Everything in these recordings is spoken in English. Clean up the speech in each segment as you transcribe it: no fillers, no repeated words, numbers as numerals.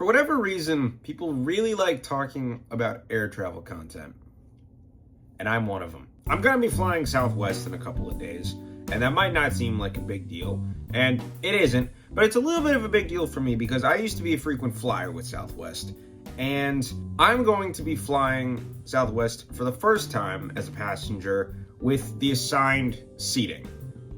For whatever reason, people really like talking about air travel content. And I'm one of them. I'm gonna be flying Southwest in a couple of days, and that might not seem like a big deal, and it isn't, but it's a little bit of a big deal for me because I used to be a frequent flyer with Southwest, and I'm going to be flying Southwest for the first time as a passenger with the assigned seating,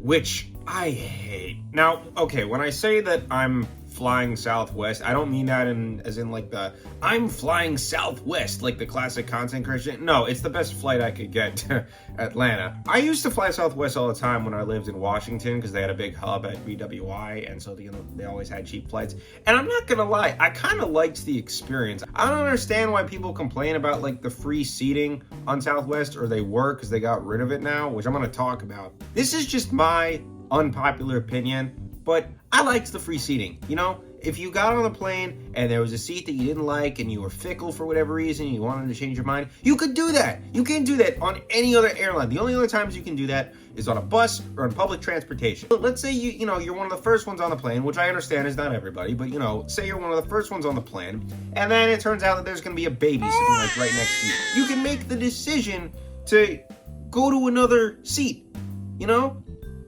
which I hate. Now, okay, when I say that I'm flying Southwest, I don't mean that as in like the I'm flying Southwest, like the classic content creation. No, it's the best flight I could get to Atlanta. I used to fly Southwest all the time when I lived in Washington because they had a big hub at BWI, and so they always had cheap flights. And I'm not gonna lie, I kind of liked the experience. I don't understand why people complain about like the free seating on Southwest, or they were because they got rid of it now, which I'm gonna talk about. This is just my unpopular opinion, but I liked the free seating. You know, if you got on the plane and there was a seat that you didn't like and you were fickle for whatever reason and you wanted to change your mind, you could do that. You can't do that on any other airline. The only other times you can do that is on a bus or on public transportation. But let's say you're one of the first ones on the plane, which I understand is not everybody, but say you're one of the first ones on the plane, and then it turns out that there's going to be a baby sitting like right next to you. You can make the decision to go to another seat.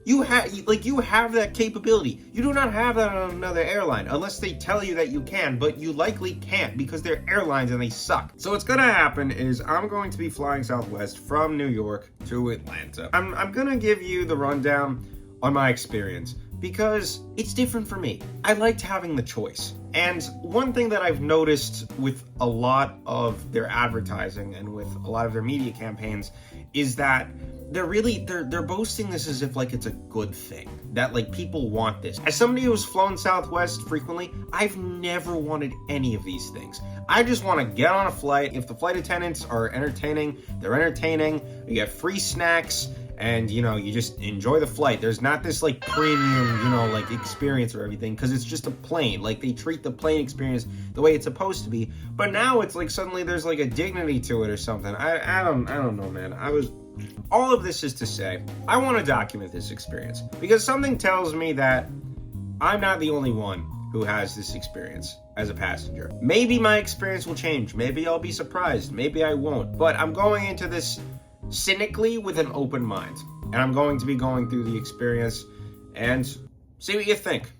You have that capability. You do not have that on another airline, unless they tell you that you can, but you likely can't because they're airlines and they suck. So what's gonna happen is I'm going to be flying Southwest from New York to Atlanta. I'm gonna give you the rundown on my experience because it's different for me. I liked having the choice. And one thing that I've noticed with a lot of their advertising and with a lot of their media campaigns is that they're boasting this as if like it's a good thing, that like people want this. As somebody who's flown Southwest frequently, I've never wanted any of these things. I just want to get on a flight. If the flight attendants are entertaining, they're entertaining. You get free snacks, and you just enjoy the flight. There's not this like premium like experience or everything, because it's just a plane. Like they treat the plane experience the way it's supposed to be, but now it's like suddenly there's like a dignity to it or something. I don't know, man. All of this is to say, I want to document this experience because something tells me that I'm not the only one who has this experience as a passenger. Maybe my experience will change. Maybe I'll be surprised. Maybe I won't. But I'm going into this cynically with an open mind. And I'm going to be going through the experience and see what you think.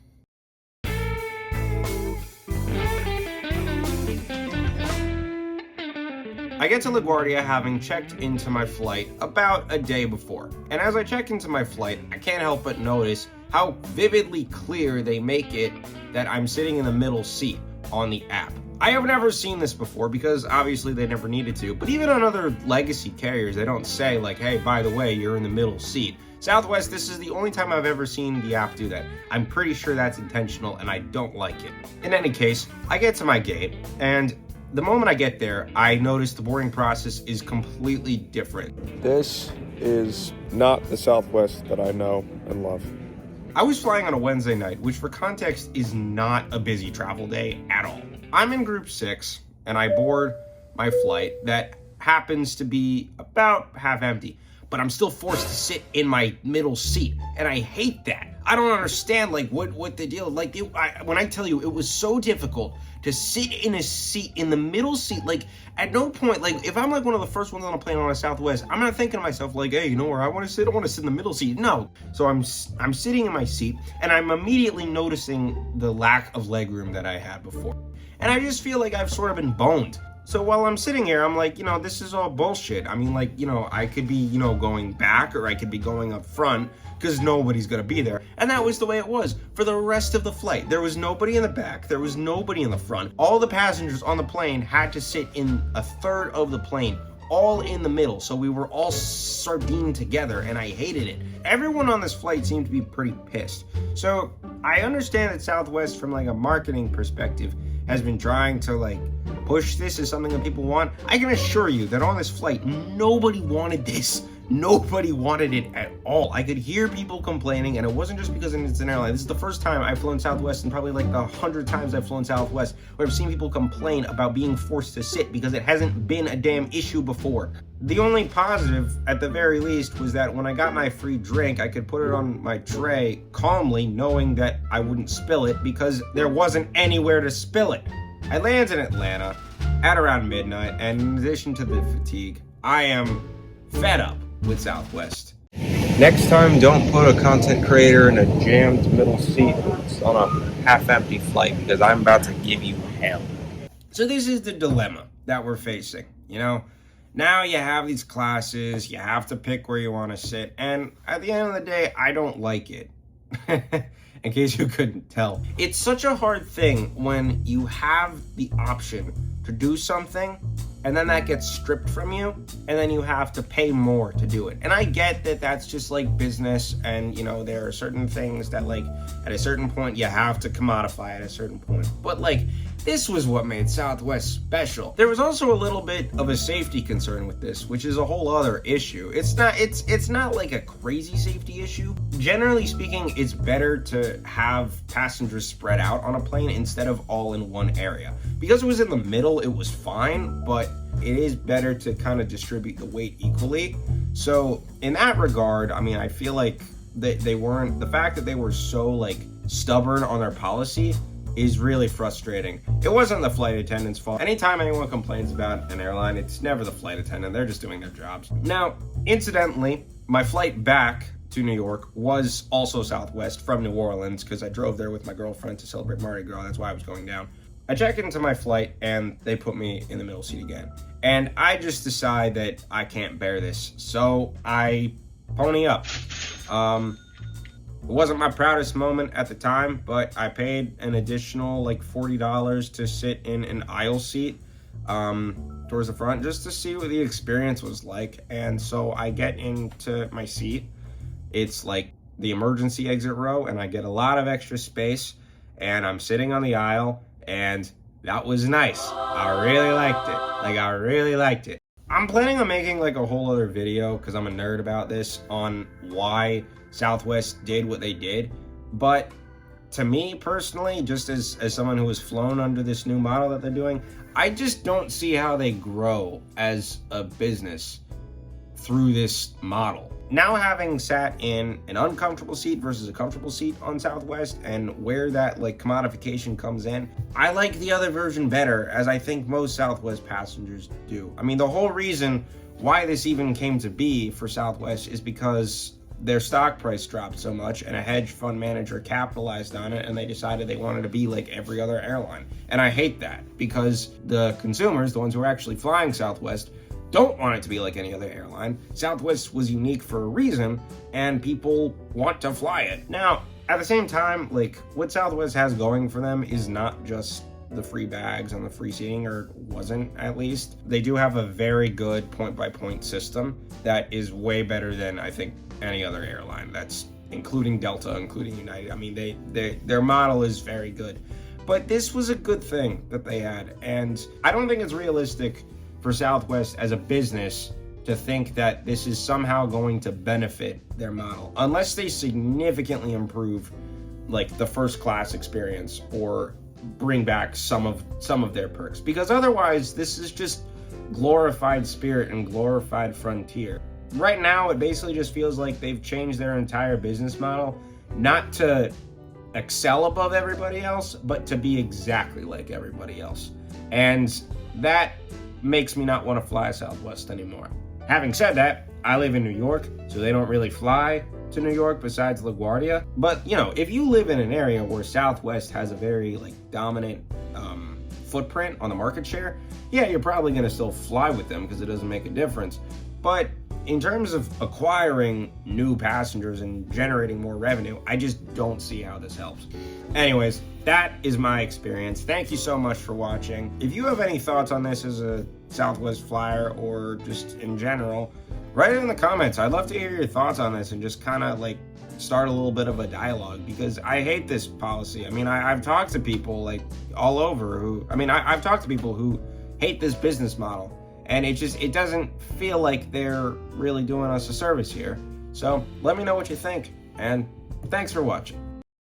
I get to LaGuardia having checked into my flight about a day before. And as I check into my flight, I can't help but notice how vividly clear they make it that I'm sitting in the middle seat on the app. I have never seen this before because obviously they never needed to, but even on other legacy carriers, they don't say like, hey, by the way, you're in the middle seat. Southwest, this is the only time I've ever seen the app do that. I'm pretty sure that's intentional and I don't like it. In any case, I get to my gate, and the moment I get there, I notice the boarding process is completely different. This is not the Southwest that I know and love. I was flying on a Wednesday night, which for context is not a busy travel day at all. I'm in group 6, and I board my flight that happens to be about half empty, but I'm still forced to sit in my middle seat, and I hate that. I don't understand like what the deal. Like when I tell you it was so difficult to sit in a seat in the middle seat. Like at no point, like if I'm like one of the first ones on a plane on a Southwest, I'm not thinking to myself like, hey, you know where I want to sit? I want to sit in the middle seat. No. So I'm sitting in my seat, and I'm immediately noticing the lack of legroom that I had before, and I just feel like I've sort of been boned. So while I'm sitting here, I'm like, this is all bullshit. I mean, like, I could be, going back, or I could be going up front because nobody's going to be there. And that was the way it was for the rest of the flight. There was nobody in the back. There was nobody in the front. All the passengers on the plane had to sit in a third of the plane, all in the middle. So we were all sardined together, and I hated it. Everyone on this flight seemed to be pretty pissed. So I understand that Southwest, from like a marketing perspective, has been trying to like push this as something that people want. I can assure you that on this flight, nobody wanted this. Nobody wanted it at all. I could hear people complaining, and it wasn't just because it's an airline. This is the first time I've flown Southwest, and probably like the 100 times I've flown Southwest, where I've seen people complain about being forced to sit because it hasn't been a damn issue before. The only positive, at the very least, was that when I got my free drink, I could put it on my tray calmly, knowing that I wouldn't spill it because there wasn't anywhere to spill it. I land in Atlanta at around midnight, and in addition to the fatigue, I am fed up with Southwest. Next time, don't put a content creator in a jammed middle seat on a half-empty flight, because I'm about to give you hell. So this is the dilemma that we're facing, you know? Now you have these classes, you have to pick where you want to sit, and at the end of the day, I don't like it. In case you couldn't tell. It's such a hard thing when you have the option to do something and then that gets stripped from you and then you have to pay more to do it. And I get that that's just like business, and you know, there are certain things that like at a certain point you have to commodify at a certain point. But like, this was what made Southwest special. There was also a little bit of a safety concern with this, which is a whole other issue. It's not like a crazy safety issue. Generally speaking, it's better to have passengers spread out on a plane instead of all in one area. Because it was in the middle, it was fine, but it is better to kind of distribute the weight equally. So in that regard, I mean, I feel like the fact that they were so like stubborn on their policy is really frustrating. It wasn't the flight attendant's fault. Anytime anyone complains about an airline, it's never the flight attendant. They're just doing their jobs. Now, incidentally, my flight back to New York was also Southwest from New Orleans, because I drove there with my girlfriend to celebrate Mardi Gras. That's why I was going down. I check into my flight and they put me in the middle seat again. And I just decide that I can't bear this. So I pony up. It wasn't my proudest moment at the time, but I paid an additional like $40 to sit in an aisle seat towards the front just to see what the experience was like. And so I get into my seat. It's like the emergency exit row, and I get a lot of extra space, and I'm sitting on the aisle, and that was nice. I really liked it. I'm planning on making like a whole other video, because I'm a nerd about this, on why Southwest did what they did. But to me personally, just as someone who has flown under this new model that they're doing, I just don't see how they grow as a business through this model. Now, having sat in an uncomfortable seat versus a comfortable seat on Southwest, and where that like commodification comes in, I like the other version better, as I think most Southwest passengers do. I mean, the whole reason why this even came to be for Southwest is because their stock price dropped so much and a hedge fund manager capitalized on it, and they decided they wanted to be like every other airline. And I hate that, because the consumers, the ones who are actually flying Southwest, don't want it to be like any other airline. Southwest was unique for a reason, and people want to fly it. Now, at the same time, like, what Southwest has going for them is not just the free bags and the free seating, or wasn't at least. They do have a very good point-by-point system that is way better than I think any other airline. That's including Delta, including United. I mean, their model is very good. But this was a good thing that they had, and I don't think it's realistic for Southwest as a business to think that this is somehow going to benefit their model, unless they significantly improve like the first class experience or bring back some of their perks, because otherwise this is just glorified Spirit and glorified Frontier. Right now it basically just feels like they've changed their entire business model, not to excel above everybody else, but to be exactly like everybody else. And that makes me not want to fly Southwest anymore. Having said that, I live in New York, so they don't really fly to New York besides LaGuardia. But you know, if you live in an area where Southwest has a very like dominant footprint on the market share, yeah, you're probably going to still fly with them because it doesn't make a difference. But in terms of acquiring new passengers and generating more revenue, I just don't see how this helps. Anyways, that is my experience. Thank you so much for watching. If you have any thoughts on this as a Southwest flyer or just in general, write it in the comments. I'd love to hear your thoughts on this and just kind of like start a little bit of a dialogue, because I hate this policy. I mean, I've talked to people like all over who, I've talked to people who hate this business model, and it doesn't feel like they're really doing us a service here. So let me know what you think, and thanks for watching.